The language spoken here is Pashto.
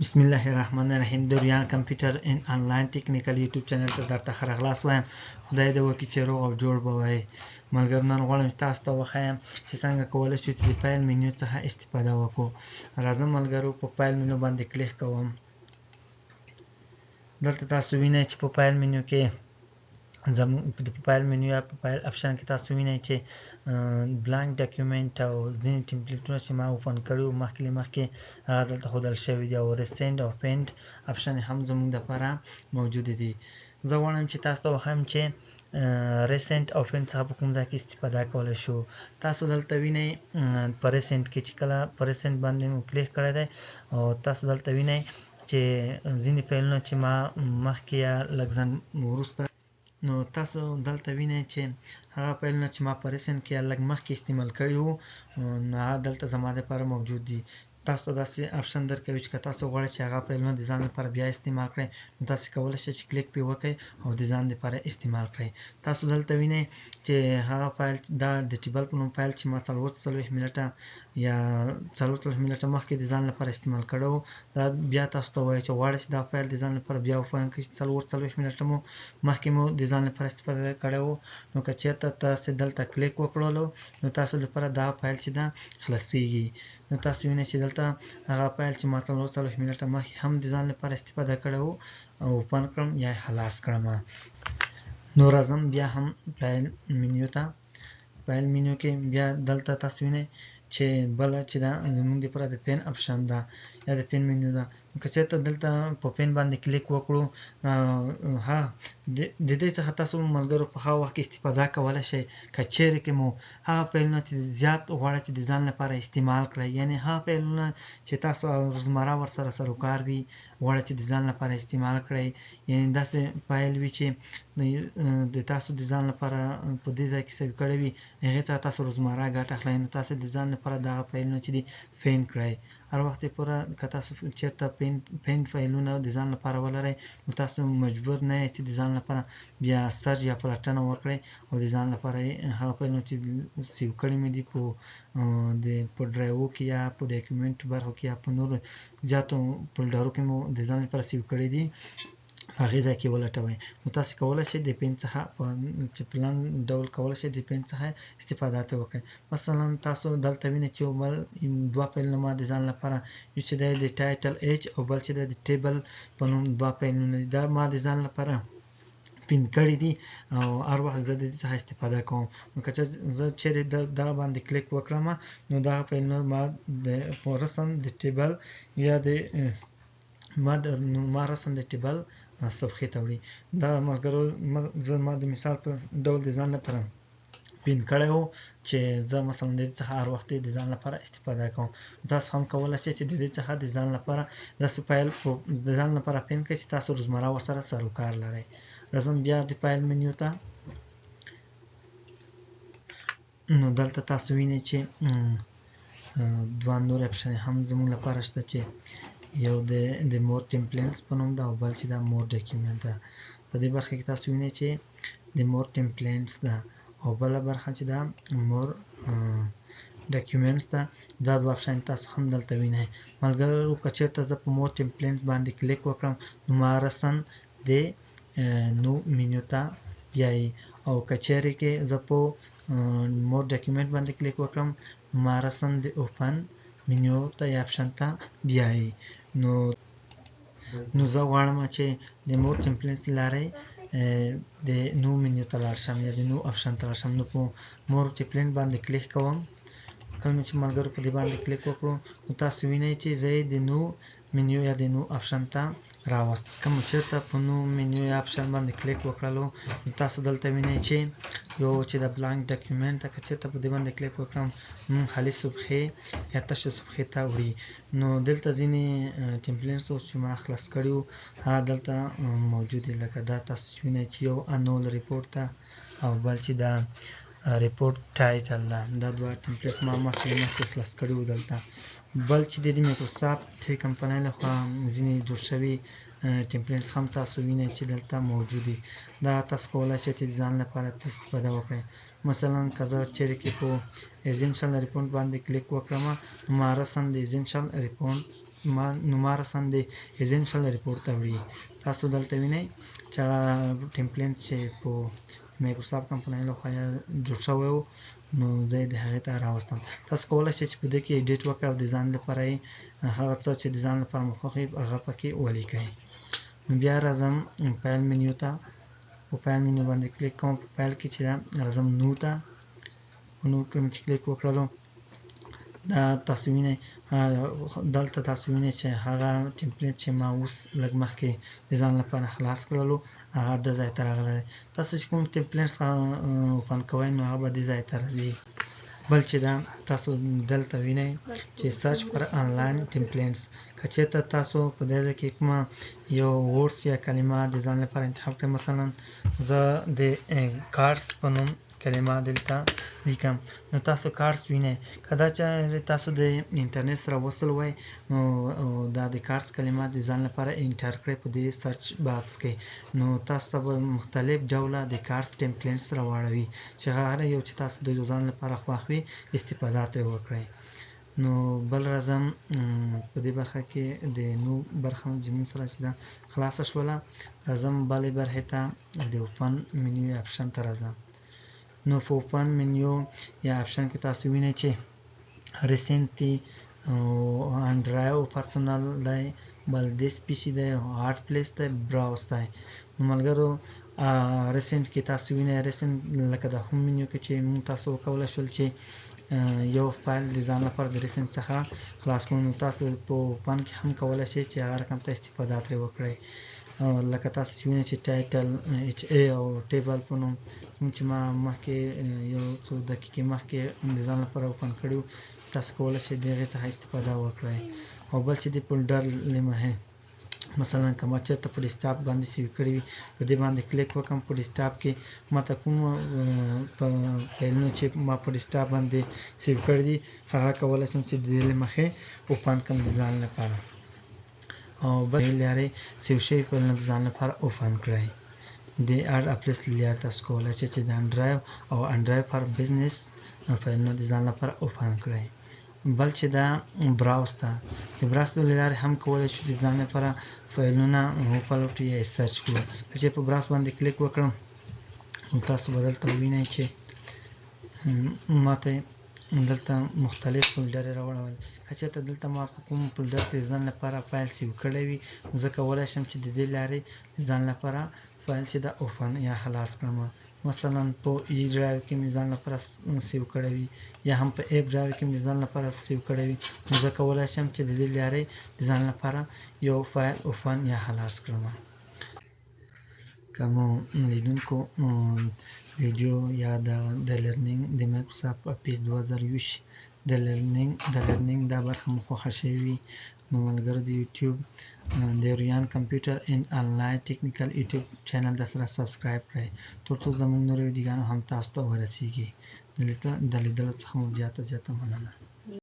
بسم الله الرحمن الرحیم. د ریان کمپیوټر ان انلاین ټیکنیکل یوټیوب چینل ته درته ښه راغلاست وایم. خدای دې وکړي چې روغ او جوړ به وئ. ملګرو، نن غواړم چې تاسو ته وښایم چې څنګه کولی شو چې د فایل منیو څخه استفاده وکړو. راځه ملګرو، په فایل منیو باندې کلیک کوم. دلته تاسو وینئ چې په فایل منیو کې زموږ د فایل منیو یا په فایل اپشن کې تاسو وینئ چې بلانک ډاکیومنټ او ځینې ټمپلیټونه چې ما اوپن کړي وو مخکې هغه دلته ښودل شوي دي، او ریسنټ او پینډ اپشن هم زموږ دپاره موجود دي. زه غواړم چې تاسو ته وښایم چې ریسنټ او پینډ څخه په کوم ځای کې استفاده کولی شو. تاسو دلته وینئ په ریسنټ کې چې کله په ریسنټ باندې مو کلیک کړی دی، او تاسو دلته وینئ چې ځینې فایلونه چې ما مخکې یا لږ ځنډ وروسته، نو تاسو دلته وینئ چې هغه فایلونه چې ما په ریسنټ کې یا لږ مخکې استعمال کړي وو، نو هغه دلته زما دپاره موجود دي. تاسو ته داسې اپشن درکوي چې که تاسو غواړئ چې هغه فایلونه د ځان لپاره بیا استعمال کړئ، نو تاسو کولی شئ چې کلیک پرې وکړئ او د ځان لپاره استعمال کړئ. تاسو دلته وینئ چې هغه فایل دا د ټیبل په نوم فایل چې ما 40 منټه یا 40 منټه مخکې د ځان لپاره استعمال کړی وو، دا بیا تاسو ته وایي چې غواړئ چې دا فایل د ځان لپاره بیا اوپن کړئ چې 40 منټه مو مخکې مو د ځان لپاره استفاده کړی وو. نو که چېرته تاسو دلته کلیک وکړلو، نو تاسو لپاره دا فایل چې دا خلاصیږي. نو تاسو وینئ چې دلته هغه فایل چې ما 40 منټه مخکې هم د ځان لپاره استفاده کړی وو اوپن کړم یا خلاص کړم. نو راځم بیا هم فایل منیو ته. فایل منیو کې بیا دلته تاسو وینئ چې بله چې دا زموږ دپاره د پین اپشن ده یا د پین منیو ده. که چېرته دلته په پین باندې کلیک وکړو، د دې څخه تاسو ملګرو په هغه وخت کې استفاده کولی شئ که چیرې کې مو هغه فایلونه چې زیات غواړئ چې د ځان لپاره استعمال کړئ، یعنې هغه فایلونه چې تاسو روزمره ورسره سروکار وي غواړئ چې د ځان لپاره استعمال کړئ، یعنې داسې فایل وي چې د تاسو د ځان لپاره په دې ځای کې سیو کړی وي، هغې څخه تاسو روزمره ګټه اخلئ، نو تاسو د ځان لپاره دغه فایلونه چې دي فین کړئ. هر وخت پوره که تاسو چېرته پین فایلونه د ځان لپاره ولرئ، نو تاسو مجبور نه یئ چې د ځان لپاره بیا سرچ یا پلټنه وکړئ او د ځان لپاره هغه فایلونه چې سیو کړي مې دي په ډرایوو کې یا په ډاکیومنټ برخو کې یا په نورو زیاتو فولډرو کې مو د ځان لپاره سیو کړي دي، په هغې ځای کې ولټوئ. نو تاسو کولی شئ د پین څخه چې پلان ډول کولی شئ د پین څخه استفاده ترې وکړئ. مثلا تاسو دلته وینئ چې یو بل دوه فایلونه ما د ځان لپاره، یو چې دی د ټایټل ایچ او بل چې دی د ټیبل په نوم دوه فایلونه دي، دا ما د ځان لپاره پین کړي دي او هر وخت زه د دې څخه استفاده کوم. نو که زه چیرې دغه باندې کلیک وکړم، نو دغه فایلونه ما په رسم د ټیبل یا ما رسم د ټیبل صفحې ته وړي. دا ملګرو ما د مثال په ډول د ځان لپاره پین کړی وو چې زه مثلا د دې څخه هر وخت د ځان لپاره استفاده کوم. تاسو هم کولی شئ چې د دې څخه د ځان لپاره داسې فایل د ځان لپاره پین کړئ چې تاسو روزمره ورسره سروکار لرئ. راځم بیا د فایل منیو ته. نو دلته تاسو وینئ چې دوه نور اپشن هم زموږ لپاره شته، چې یو د مور ټمپلیټس په نوم ده او بل چې دا مور ډاکیومنټ ده. په دې برخه کې تاسو وینئ چې د مور ټمپلیټس ده او بله برخه چې دا مور ډاکیومنټس ده. دا دوه اپشن تاسو هم دلته وینئ. ملګرو، که چېرته زه په مور ټمپلیټس باندې کلیک وکړم، نو ما رسن د نو منیو ته بیایي، او که چیرې کې زه په مور ډاکیومنټ باندې کلیک وکړم، ما رسن د اوپن منیو ته یا اپشن ته بیایي. نو زه غواړم چې د مور ټمپلیټس لارې د نو منیو ته لاړ شم یا د نو اپشن ته لاړ شم. نو په مور ټمپلیټ باندې کلیک کوم. کله چې ملګرو په دې باندې کلیک وکړو، نو تاسو وینئ چې زه د نو منیو یا د نو اپشن ته راوست. کوم چېرته په نو منیو یا اپشن باندې کلیک وکړلو، نو تاسو دلته وینئ چې یو چې د بلانک ډاکیومنټ ته که چېرته په دې باندې کلیک وکړم، خالي صفحې یا تشې صفحې ته وړي. نو دلته ځینې ټمپلیټس چې ما خلاص کړي وو هغه دلته موجود دي، لکه دا تاسو وینئ چې یو انول ریپورټ ده او بل چې دا ریپورټ ټایټل ده. دا دوه ټمپلیټس ما مخکې خلاص کړي وو. دلته بل چې د مایکروسافټ کمپنۍ لخوا ځینې جوړ شوي ټمپلیټس هم تاسو وینئ چې دلته موجود دي. دا تاسو کولی شئ چې د ځان لپاره استفاده وکړئ. مثلا که زه چیرې کې په ایزنشل ریپورټ باندې کلیک وکړم، نو ما رسم د ایزنشل ریپورټ نو ما رسن د ایزنشل ریپورټ ته وړي. تاسو دلته وینئ چې هغه ټمپلیټ چې په مایکروسافټ کمپنۍ له خوا جوړ شوی و، نو زه یې د هغې ته راوستم. تاسو کولی شئ چې په دې کې ایډیټ وکړئ او د ځان لپاره یې هغه څه چې د ځان لپاره مو خوښوي هغه پکې ولیکئ. نو بیا راځم فایل منیو ته. په فایل منیو باندې کلیک کوم. په فایل کې چې راځم نو ته. نو کې مې چې کلیک وکړلو، دا تاسو وینئ دلته تاسو وینئ چې هغه ټمپلیټ چې ما اوس لږ مخکې د ځان لپاره خلاص کړلو هغه د ځای ته راغلی دی. تاسو چې کوم ټمپلیټ اوپن کوئ نو هغه به دې ځای ته راځي. بل چې دا تاسو دلته وینئ چې سرچ پر آنلاین ټمپلیټس، که چېرته تاسو په دې ځای کې کومه یو ورډس یا کلمه د ځان لپاره انتخاب کړئ، مثلا زه د کارډس په نوم کلمه دلته لیکم، نو تاسو کارډس وینئ. که دا چې تاسو د انټرنیټ سره وصل وای نو دا د کارډس کلمه د ځان لپاره انټر کړئ په دې سرچ باکس کې، نو تاسو ته به مختلف ډوله د کارډس ټمپلیټس راواړوي چې هر یو چې تاسو د ځان لپاره خوښ وي استفاده ترې وکړئ. نو بل راځم په دې برخه کې د نو برخه زموږ سره چې دا خلاصه شوله، راځم بلې برخې ته د اوپن منیو اپشن ته راځم. نو په اوپن منیو یا اپشن کې تاسو وینئ چې ریسنټ دی او انډرایو پرسنل دی، بل دیس پی سی دی، هارت پلیس دی، براوس دی. نو ملګرو ریسنټ کې تاسو وینئ ریسنټ لکه د هوم منیو کې چې موږ تاسو وکولی شول چې یو فایل د ځان لپاره د ریسنټ څخه خلاص کړو، نو تاسو په اوپن کې هم کولی شئ چې هغه رقم ته استفاده ترې وکړئ. لکه تاسو چې وینئ چې ټایټل ایچ ای او ټیبل په نوم چې ما مخکې یو څو دقیقې مخکې د ځان لپاره اوپن کړي وو، تاسو کولی شئ د هغې څخه استفاده وکړئ. او بل چې د فولډر لیمه مثلا که ما چېرته په ډیسکټاپ باندې سیو کړي وي، په دې باندې کلیک وکړم، په ډیسکټاپ کې ماته کوم فایلونه چې ما په ډیسکټاپ باندې سیو کړي دي هغه کولی شم چې د دې له مخې اوپن کړم د ځان لپاره. او بل لارې سیو شوي فایلونه د ځان لپاره اوپن کړئ. د اډ اپلیس لارې تاسو کولی شئ چې د انډرایو او انډرایو فار بزنس فایلونه د ځان لپاره اوپن کړئ. بل چې دا براوس ته، د براوس له لارې هم کولی شو د ځان لپاره فایلونه وپلټو یا سرچ کړو. که چې په براوس باندې کلیک وکړم نو تاسو به دلته ووینئ چې ماته دلته مختلف فولډرې راوړول. که چېرته دلته ما په کوم فولډر کې ځان لپاره فایل سیو کړی وي نو زه کولی شم چې د دې لارې ځان لپاره فایل چې دا اوپن یا خلاص کړم. مثلا په ای ډرایو کې مې ځان لپاره سیو کړی وي یا هم په ایپ ډرایو کې مې ځان لپاره سیو کړی وي، نو زه کولی شم چې د دې لارې د ځان لپاره یو فایل اوپن یا خلاص کړم. که مو لیدونکو ویډیو یا د لرنینګ د مایکروسافټ افیس 2020 د لرنینګ دا برخه مو خوښه شوې وي نو ملګرو د یوټیوب د ریان کمپیوټر اینډ آنلاین ټیکنیکل یوټیوب چینل د سره سبسکرایب کړئ تر څو زموږ نور ویډیوګانې هم تاسو ته ورسیږي. د لیدلو څخه مو زیاته مننه.